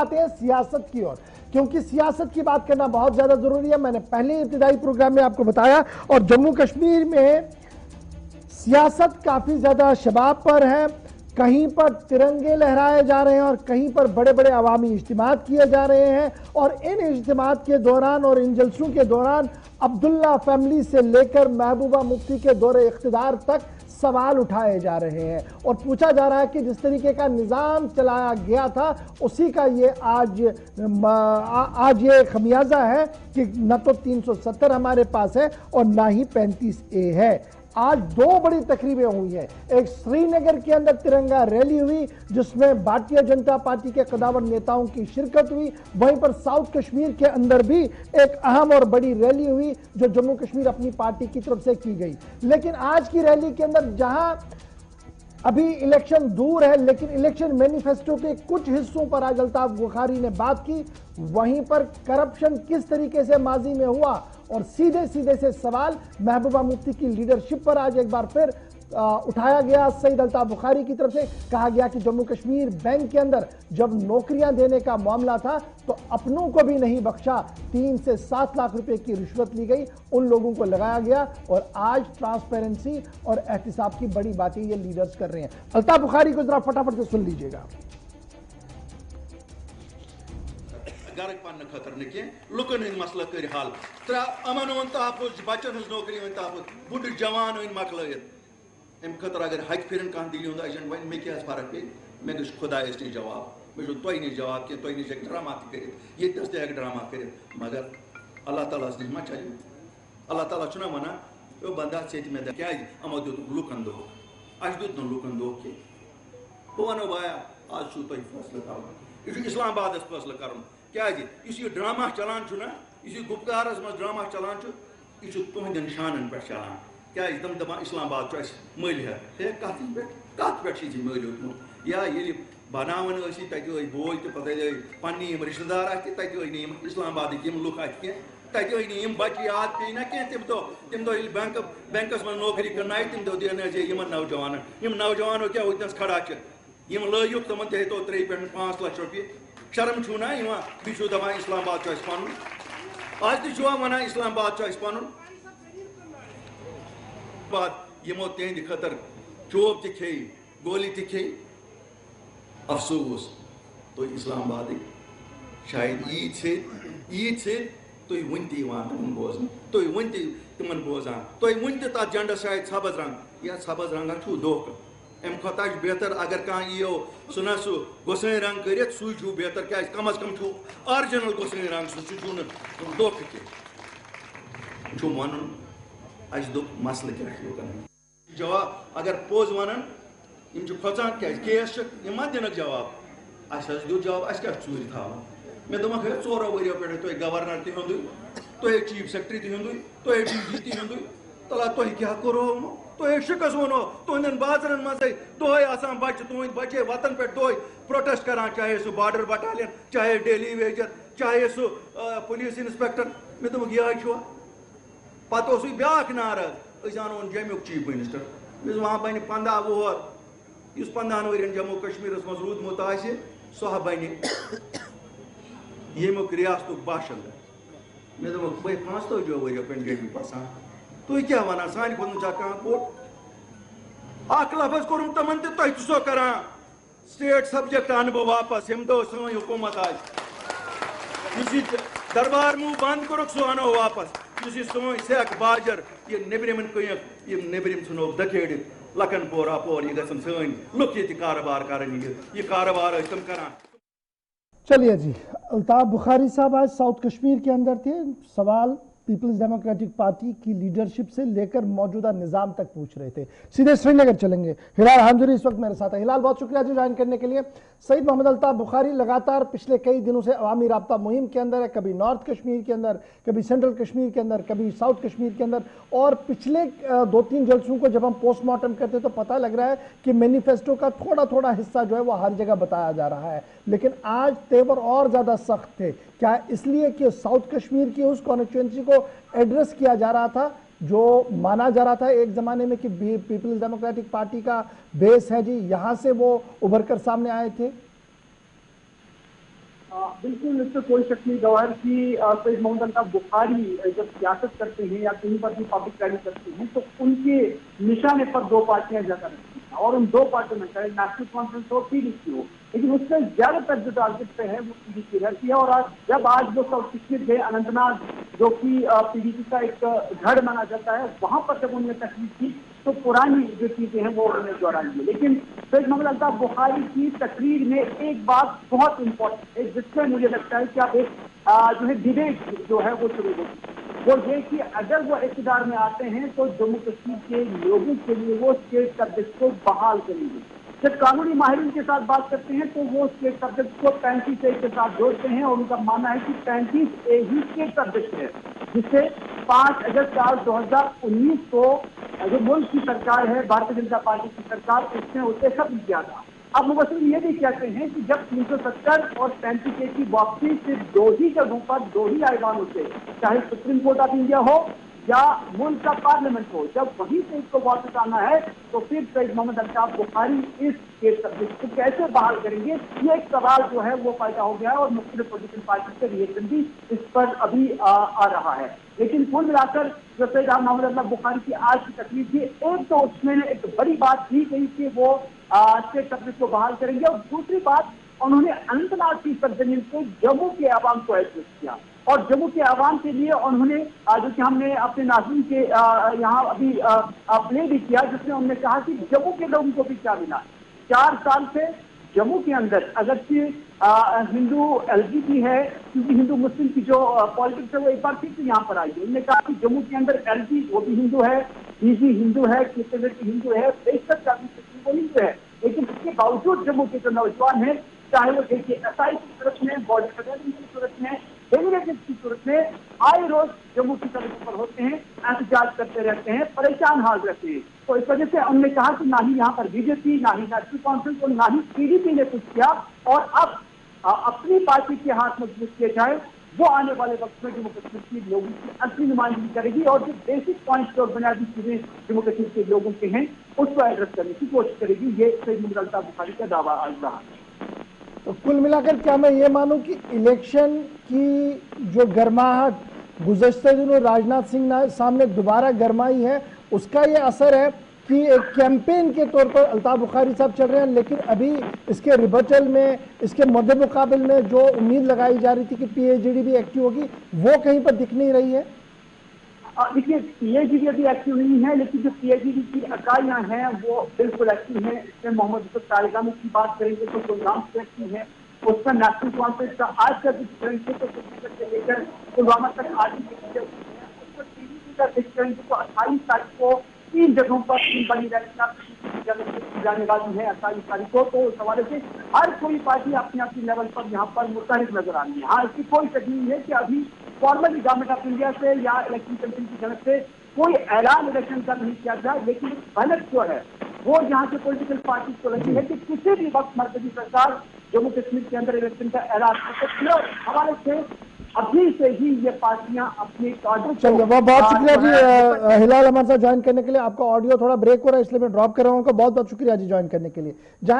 आते हैं सियासत की ओर, क्योंकि सियासत की बात करना बहुत ज़्यादा ज़रूरी है। मैंने पहले इब्तिदाई प्रोग्राम में आपको बताया, और जम्मू कश्मीर में सियासत काफ़ी ज़्यादा शबाब पर है। कहीं पर तिरंगे लहराए जा रहे हैं और कहीं पर बड़े बड़े अवामी इज्तिमात किए जा रहे हैं, और इन इज्तिमात के दौरान और इन जलसों के दौरान अब्दुल्ला फैमिली से लेकर महबूबा मुफ्ती के दौरे इख्तिदार तक सवाल उठाए जा रहे हैं और पूछा जा रहा है कि जिस तरीके का निज़ाम चलाया गया था उसी का ये आज ये खमियाजा है कि न तो 370 हमारे पास है और ना ही 35A है। आज दो बड़ी तकरीबें हुई हैं। एक श्रीनगर के अंदर तिरंगा रैली हुई जिसमें भारतीय जनता पार्टी के कदावर नेताओं की शिरकत हुई। वहीं पर साउथ कश्मीर के अंदर भी एक अहम और बड़ी रैली हुई जो जम्मू कश्मीर अपनी पार्टी की तरफ से की गई। लेकिन आज की रैली के अंदर जहां अभी इलेक्शन दूर है, लेकिन इलेक्शन मैनिफेस्टो के कुछ हिस्सों पर आज अल्ताफ बुखारी ने बात की। वहीं पर करप्शन किस तरीके से माजी में हुआ और सीधे सीधे से सवाल महबूबा मुफ्ती की लीडरशिप पर आज एक बार फिर उठाया गया। सईद अल्ताफ बुखारी की तरफ से कहा गया कि जम्मू कश्मीर बैंक के अंदर जब नौकरियां देने का मामला था तो अपनों को भी नहीं बख्शा, 3 से 7 लाख रुपए की रिश्वत ली गई, उन लोगों को लगाया गया। और आज ट्रांसपेरेंसी और एहतिसाब की बड़ी बातें ये लीडर्स कर रहे हैं। अल्ताफ बुखारी को जरा फटाफट से सुन लीजिएगा। घर पन्न खतर न लुकन हंद मसल कर हल अमन वन तहफ़ुज़ बचन हज नौकरी वन तहफ़ुज़ बुढ़ जवान वन मकलत अम खतर अगर हज फिर कह दिल हूँ एजेंट वन मे क्या फर्क पे मे गो खुदायस नश जवाब मे तुह नश जवाब कह तुह नश ड्रामा कर ये ड्रामा कर मगर अल्लाह ताला नश मा चल अल्लाह ताला चुना वना वो बंदा से मे क्या अमो दुत लुकन दो अस दुत लुकन दो कह बह वनो बाया आज तुम फैसले कर यह इस्लामाबाद फैसले कर क्या ये ड्रामा चलान यह गुप्कारस मज ड्रामा चलान यह तुहद निशानन पे चलान क्या तम दपान इस्लामाबाद मल है कत पे मल होत या ये बनावन तक बोझ तो पे पन्नी रिश्तेदार तक इस्लामाबाद लुक तक बच्चे याद पे ना कह तम दो बैंकस मज नौकरी कर तम दो दिन नौजवानों क्या वतनस खड़ा लयुक तम तो 3 पे 5 लाख रुपये शर्म छू ना बो दपान इस्लामाबाद पन आज तुम वन इस्लामाबाद पन बाद यमो तेहद खतर चोब खे गोली खे अफसोस तो इस्लामाबाद शायद ईद से तुम वन तमन बोजन तुम वन तमन बोजान तुम वन तथ झंडस शायद सब्ज रंग या सब्ज रंग छू धोख अम खुद बेहतर अगर कह यो सुना सह गोसाई रंग कर सू बेहतर क्या कम अज कम छू ऑरिजिनल गोसाई रंग सू धोख कह वन अस दोप मसल क्या लुकन जवाब अगर पोज वन खोचान क्या केस मा दिन जवाब अस दो जवाब अस क्या चूर था मे दोक 4 वरियो पे तुम गवर्नर तुंद तुम चीफ सेक्रेटरी तुंद तुम DG तुंद तला तुम क्या करो तुम शिकस वनो तुहदन बाजरन मज दोहे बच्चे तुंद बच्चे वतन पे दोहे प्रोटेस्ट करान चाहे सह बॉर्डर बटालियन चाहे डेली वेजर चाहे सह पुलिस इंस्पेक्टर मे दोक यह पत ब्याक नाराज अन जमुक चीफ मिनिस्टर मे वहाँ बन 15 वोहर 15 वरियन जम्मू कश्मीर मज रूदमुत सह बन यमुक रियासत बाशिंद मे दोक 45 वरियो पे जमी बसान तुम क्या वन सान खुद कह कोट अख लफज कोर तमन तुसो कर स्टेट सब्जेक्ट अन बह वापस यम दो सी हुकूमत आज दरबार मुँह बंद कर सह अनो वापस सोन सेक बाजर ये नबरम कयक नबरम नो दखेड़ लखन पोर अपोर ये गन सन लुक ये कारोबार कर ये कारोबार तुम कर। चलिए जी, अल्ताफ बुखारी साहब आज साउथ कश्मीर के अंदर थे। सवाल पीपल्स डेमोक्रेटिक पार्टी की लीडरशिप से लेकर मौजूदा निजाम तक पूछ रहे थे। सीधे श्रीनगर चलेंगे। हिलाल हांजुरी इस वक्त मेरे साथ है। हिलाल, बहुत शुक्रिया जी ज्वाइन करने के लिए। सईद मोहम्मद अल्ताफ बुखारी लगातार पिछले कई दिनों से अवामी राब्ता मुहिम के अंदर है, कभी नॉर्थ कश्मीर के अंदर, कभी सेंट्रल कश्मीर के अंदर, कभी साउथ कश्मीर के अंदर, और पिछले 2-3 जलसों को जब हम पोस्टमार्टम करते तो पता लग रहा है कि मैनिफेस्टो का थोड़ा थोड़ा हिस्सा जो है वो हर जगह बताया जा रहा है, लेकिन आज तेवर और ज़्यादा सख्त थे। क्या इसलिए कि साउथ कश्मीर की उस कॉन्स्टिट्यूंसी को एड्रेस किया जा रहा था जो माना जा रहा था एक ज़माने में कि पीपल्स डेमोक्रेटिक पार्टी का बेस है जी, यहाँ से वो उभर कर सामने आए थे? बिल्कुल, इससे कोई शक नहीं गवार कि सैयद मोहम्मद अल्ताफ बुखारी जब सियासत करते हैं या कहीं पर भी पब्लिक रैली करते हैं तो उनके निशाने पर दो पार्टियां ज्यादा रहती हैं, और उन दो पार्टियों में चाहे नेशनल कॉन्फ्रेंस हो, पीडीपी हो, लेकिन उससे ज्यादातर जो टारगेट पे है वो पीडीपी रहती है। और आज वो सब शिक्षित गए अनंतनाग, जो कि पीडीपी का एक गढ़ माना जाता है, वहां पर जब उन्होंने तकलीफ की तो पुरानी जो चीजें हैं वो उन्होंने दोहराई है। लेकिन सैयद मोहम्मद अल्ताफ बुखारी की तकरीर में एक बात बहुत इंपॉर्टेंट है, जिससे मुझे लगता है कि आप एक जो है डिबेट जो है वो शुरू होगी, वो ये कि अगर वो इक़्तिदार में आते हैं तो जम्मू कश्मीर के लोगों के लिए वो स्टेट सब्जेक्ट को बहाल करेंगे। जब कानूनी माहिरीन के साथ बात करते हैं तो वो स्टेट सब्जेक्ट को 35A के साथ जोड़ते हैं, और उनका मानना है कि 35A ही स्टेट सब्जेक्ट है, जिससे 5 अगस्त 2019 को जो मुल्क की सरकार है, भारतीय जनता पार्टी की सरकार, उसने उसे खत्म किया था। अब मुबस्सिर ये भी कहते हैं कि जब 370 और 35A की वापसी सिर्फ दो ही जगहों पर, दो ही ऐवानों से, चाहे सुप्रीम कोर्ट ऑफ इंडिया हो या मुल्क का पार्लियामेंट हो, जब वहीं से इसको वापस आना है तो फिर सैयद मोहम्मद अल्ताफ बुखारी इस केस सब्जेक्ट को कैसे बहाल करेंगे, ये एक सवाल जो है वो पैदा हो गया है, और मुख्तलिफ पोलिटिकल पार्टी से रिएक्शन भी इस पर अभी आ रहा है। लेकिन कुल मिलाकर जो सैयद मोहम्मद अल्ताफ बुखारी की आज की तकलीफ थी, एक तो उसमें एक बड़ी बात थी गई कि वो स्टेट सब्जेक्ट को बहाल करेंगे, और दूसरी बात उन्होंने अनंतनाग की सरजमीन को जम्मू के आवाम को एड्रेस किया, और जम्मू के आवाम के लिए उन्होंने जो कि हमने अपने नाज़रीन के यहाँ अभी प्ले भी किया, जिसमें उन्होंने कहा कि जम्मू के लोगों को भी क्या मिला। 4 साल से जम्मू के अंदर अगरचे हिंदू एलजीबी है, क्योंकि हिंदू मुस्लिम की जो पॉलिटिक्स है वो एक बार फिर से यहाँ पर आई है। उन्होंने कहा कि जम्मू के अंदर एलजी वो भी हिंदू है, बीजी हिंदू है, क्रिश्चियनिटी हिंदू है, बेशक का वो हिंदू है, लेकिन इसके बावजूद जम्मू के जो नौजवान हैं, चाहे वो देखिए एसआई की सूरत में, बॉडी कटोरिंग की सूरत में, डेलीगेशन की सूरत में, आए रोज जम्मू की सड़कों पर होते हैं, एहतजाज करते रहते हैं, परेशान हाल रहते हैं। तो इस वजह से उन्होंने कहा कि ना ही यहाँ पर बीजेपी, ना ही नेशनल कॉन्फ्रेंस और ना ही पीडीपी ने कुछ किया, और अब अपनी पार्टी के हाथ मजबूत किए जाए, वो आने वाले वक्त में जम्मू कश्मीर के लोगों की असली नुमाइंदगी करेगी, और जो बेसिक पॉइंट्स और बुनियादी चीजें जम्मू कश्मीर के लोगों के हैं उसको एड्रेस करने की कोशिश करेगी। ये सैयद मोहम्मद अल्ताफ बुखारी का दावा आज रहा है। तो कुल मिलाकर क्या मैं ये मानूं कि इलेक्शन की जो गर्माहट गुज़श्ते दिनों राजनाथ सिंह सामने दोबारा गरमाई है, उसका ये असर है कि एक कैंपेन के तौर पर अल्ताफ बुखारी साहब चल रहे हैं, लेकिन अभी इसके रिबटल में, इसके मद्दे मुकाबिल में जो उम्मीद लगाई जा रही थी कि पीएचडी भी एक्टिव होगी, वो कहीं पर दिख नहीं रही है। देखिए, पीएचडी अभी एक्टिव नहीं है, लेकिन जो पीएचडी की इकाइयां हैं वो बिल्कुल एक्टिव हैं। इसमें मोहम्मद यूसुफ तारिगामी की बात करेंगे तो कुलगाम से एक्टिव है, उसका नेशनल कॉन्फ्रेंस का आज का डिस्ट्रेंट तो श्रीनगर से लेकर पुलवामा तक आज का डिस्ट्रेंट तो 28 तारीख को 3 जगहों पर 3 बड़ी रैली जाने वाली है 28 तारीख को। तो उस हवाले से हर कोई पार्टी अपनी अपनी लेवल पर यहाँ पर मुतहरिक नजर आ रही है। हाँ, इसकी कोई शक नहीं है कि अभी फॉर्मली गवर्नमेंट ऑफ इंडिया से या इलेक्शन कमीशन की तरफ से कोई ऐलान इलेक्शन का नहीं किया जाए, लेकिन गलत जो है वो यहाँ के पॉलिटिकल पार्टी को लगी है कि किसी भी वक्त मरकजी सरकार जम्मू कश्मीर के अंदर इलेक्शन का ऐलान कर सकती है। हवाले से अभी से ही ये पार्टियां अपने कार्डों को चलिए, बहुत शुक्रिया जी हिलाल हमारे साथ ज्वाइन करने के लिए। आपका ऑडियो थोड़ा ब्रेक हो रहा है इसलिए मैं ड्रॉप कर रहा हूँ। बहुत बहुत शुक्रिया जी ज्वाइन करने के लिए। जहाँ